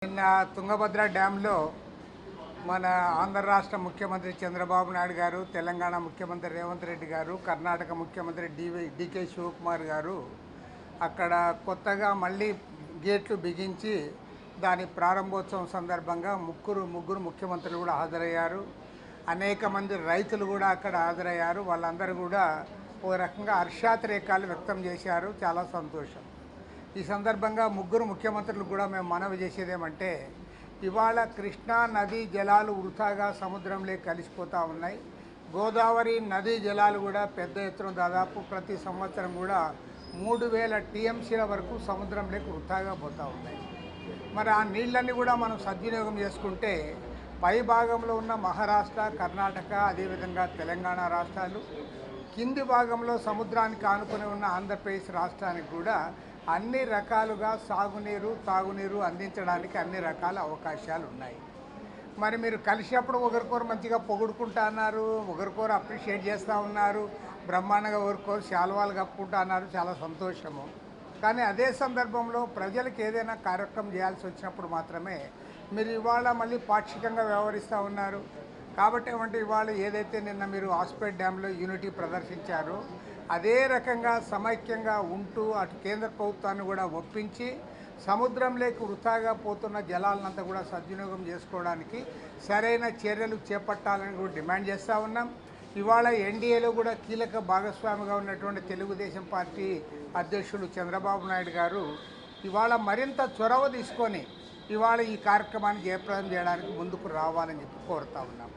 నిన్న తుంగభద్ర డ్యాంలో మన ఆంధ్ర రాష్ట్ర ముఖ్యమంత్రి చంద్రబాబు నాయుడు గారు, తెలంగాణ ముఖ్యమంత్రి రేవంత్ రెడ్డి గారు, కర్ణాటక ముఖ్యమంత్రి డికే శివకుమార్ గారు అక్కడ కొత్తగా మళ్ళీ గేట్లు బిగించి దాని ప్రారంభోత్సవం సందర్భంగా ముగ్గురు ముఖ్యమంత్రులు కూడా హాజరయ్యారు. అనేక మంది రైతులు కూడా అక్కడ హాజరయ్యారు. వాళ్ళందరూ కూడా ఓ రకంగా హర్షాతిరేకాలు వ్యక్తం చేశారు. చాలా సంతోషం. ఈ సందర్భంగా ముగ్గురు ముఖ్యమంత్రులు కూడా మేము మనవి చేసేదేమంటే, ఇవాళ కృష్ణా నదీ జలాలు వృథాగా సముద్రంలోకి కలిసిపోతూ ఉన్నాయి. గోదావరి నదీ జలాలు కూడా పెద్ద ఎత్తున దాదాపు ప్రతి సంవత్సరం కూడా 3000 టీఎంసీల వరకు సముద్రంలోకి వృథాగా పోతూ ఉన్నాయి. మరి ఆ నీళ్ళన్నీ కూడా మనం సద్వినియోగం చేసుకుంటే పై భాగంలో ఉన్న మహారాష్ట్ర, కర్ణాటక, అదేవిధంగా తెలంగాణ రాష్ట్రాలు, కింది భాగంలో సముద్రానికి ఆనుకొని ఉన్న ఆంధ్రప్రదేశ్ రాష్ట్రానికి కూడా అన్ని రకాలుగా సాగునీరు, తాగునీరు అందించడానికి అన్ని రకాల అవకాశాలు ఉన్నాయి. మరి మీరు కలిసినప్పుడు ఒకరికొరు మంచిగా పొగుడుకుంటా అన్నారు, ఒకరికొరు అప్రిషియేట్ చేస్తూ ఉన్నారు, బ్రహ్మాండంగా ఒకరికొరు శాలువాలు కప్పుకుంటా అన్నారు. చాలా సంతోషము. కానీ అదే సందర్భంలో ప్రజలకు ఏదైనా కార్యక్రమం చేయాల్సి వచ్చినప్పుడు మాత్రమే మీరు ఇవాళ మళ్ళీ పాక్షికంగా వ్యవహరిస్తూ ఉన్నారు. కాబట్టి ఏమంటే ఇవాళ ఏదైతే నిన్న మీరు హాస్పేట్ డ్యాంలో యూనిటీ ప్రదర్శించారో అదే రకంగా సమైక్యంగా ఉంటూ అటు కేంద్ర ప్రభుత్వాన్ని కూడా ఒప్పించి సముద్రంలోకి వృథాగా పోతున్న జలాలనంతా కూడా సద్వినియోగం చేసుకోవడానికి సరైన చర్యలు చేపట్టాలని కూడా డిమాండ్ చేస్తూ ఉన్నాం. ఇవాళ ఎన్డీఏలో కూడా కీలక భాగస్వామిగా ఉన్నటువంటి తెలుగుదేశం పార్టీ అధ్యక్షులు చంద్రబాబు నాయుడు గారు ఇవాళ మరింత చొరవ తీసుకొని ఇవాళ ఈ కార్యక్రమాన్ని జయప్రదం చేయడానికి ముందుకు రావాలని చెప్పి కోరుతా ఉన్నాం.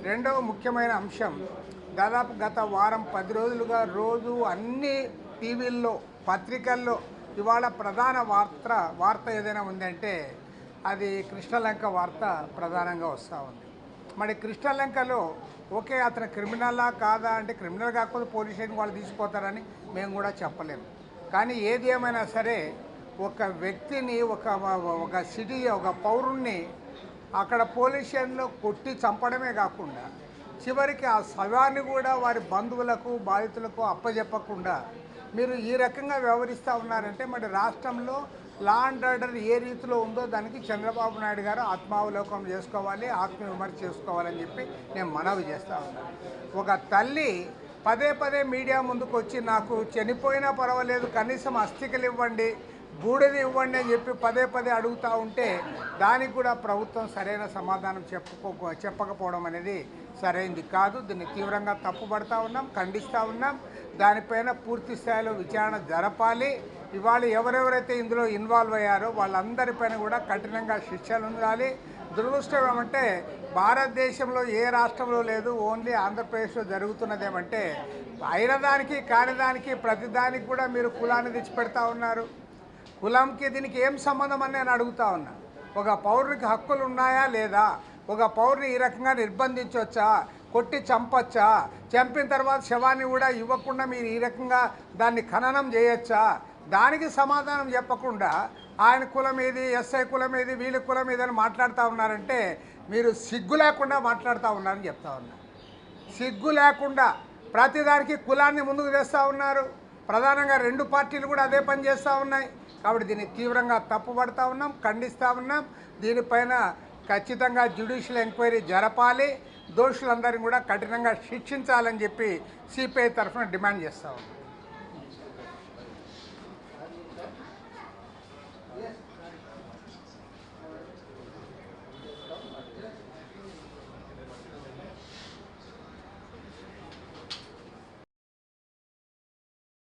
రెండవ ముఖ్యమైన అంశం, దాదాపు గత వారం 10 రోజులుగా రోజు అన్ని టీవీల్లో, పత్రికల్లో ఇవాళ ప్రధాన వార్త ఏదైనా ఉందంటే అది కృష్ణలంక వార్త ప్రధానంగా వస్తూ ఉంది. మరి కృష్ణలంకలో ఓకే అతను క్రిమినలా కాదా అంటే, క్రిమినల్ కాకపోతే పోలీస్ స్టేషన్ వాళ్ళు తీసుకుపోతారని మేము కూడా చెప్పలేము. కానీ ఏది ఏమైనా సరే ఒక వ్యక్తిని ఒక పౌరుణ్ణి అక్కడ పోలీస్ స్టేషన్లో కొట్టి చంపడమే కాకుండా చివరికి ఆ శవాన్ని కూడా వారి బంధువులకు, బాధితులకు అప్పజెప్పకుండా మీరు ఈ రకంగా వ్యవహరిస్తూ ఉన్నారంటే మరి రాష్ట్రంలో లా అండ్ ఆర్డర్ ఏ రీతిలో ఉందో దానికి చంద్రబాబు నాయుడు గారు ఆత్మావలోకం చేసుకోవాలి, ఆత్మవిమర్శ చేసుకోవాలని చెప్పి నేను మనవి చేస్తూ ఉన్నాను. ఒక తల్లి పదే మీడియా ముందుకు వచ్చి నాకు చనిపోయినా పర్వాలేదు కనీసం అస్థికలు ఇవ్వండి, బూడిది ఇవ్వండి అని చెప్పి పదే అడుగుతూ ఉంటే దానికి కూడా ప్రభుత్వం సరైన సమాధానం చెప్పకపోవడం అనేది సరైనది కాదు. దీన్ని తీవ్రంగా తప్పుపడతా ఉన్నాం, ఖండిస్తూ ఉన్నాం. దానిపైన పూర్తి స్థాయిలో విచారణ జరపాలి. ఇవాళ ఎవరెవరైతే ఇందులో ఇన్వాల్వ్ అయ్యారో వాళ్ళందరిపైన కూడా కఠినంగా శిక్షలు ఉండాలి. దురదృష్టం ఏమంటే భారతదేశంలో ఏ రాష్ట్రంలో లేదు, ఓన్లీ ఆంధ్రప్రదేశ్లో జరుగుతున్నదేమంటే అయిన దానికి కాని దానికి ప్రతిదానికి కూడా మీరు కులాన్ని తెచ్చిపెడతా ఉన్నారు. కులంకి దీనికి ఏం సంబంధం అని నేను అడుగుతా ఉన్నా. ఒక పౌరునికి హక్కులు ఉన్నాయా లేదా? ఒక పౌరుని ఈ రకంగా నిర్బంధించవచ్చా? కొట్టి చంపచ్చా? చంపిన తర్వాత శవాన్ని కూడా ఇవ్వకుండా మీరు ఈ రకంగా దాన్ని ఖననం చేయొచ్చా? దానికి సమాధానం చెప్పకుండా ఆయన కులం ఏది, ఎస్ఐ కులం ఏది, వీళ్ళ కులం ఏదని మాట్లాడుతూ ఉన్నారంటే మీరు సిగ్గు లేకుండా మాట్లాడుతూ ఉన్నారని చెప్తా ఉన్నా. సిగ్గు లేకుండా ప్రతిదానికి కులాన్ని ముందుకు తెస్తూ ఉన్నారు. ప్రధానంగా 2 పార్టీలు కూడా అదే పని చేస్తూ ఉన్నాయి. కాబట్టి దీన్ని తీవ్రంగా తప్పుపడతా ఉన్నాం, ఖండిస్తూ ఉన్నాం. దీనిపైన ఖచ్చితంగా జ్యుడిషియల్ ఎంక్వైరీ జరపాలి, దోషులందరినీ కూడా కఠినంగా శిక్షించాలని చెప్పి సిపిఐ తరఫున డిమాండ్ చేస్తూ ఉన్నాం.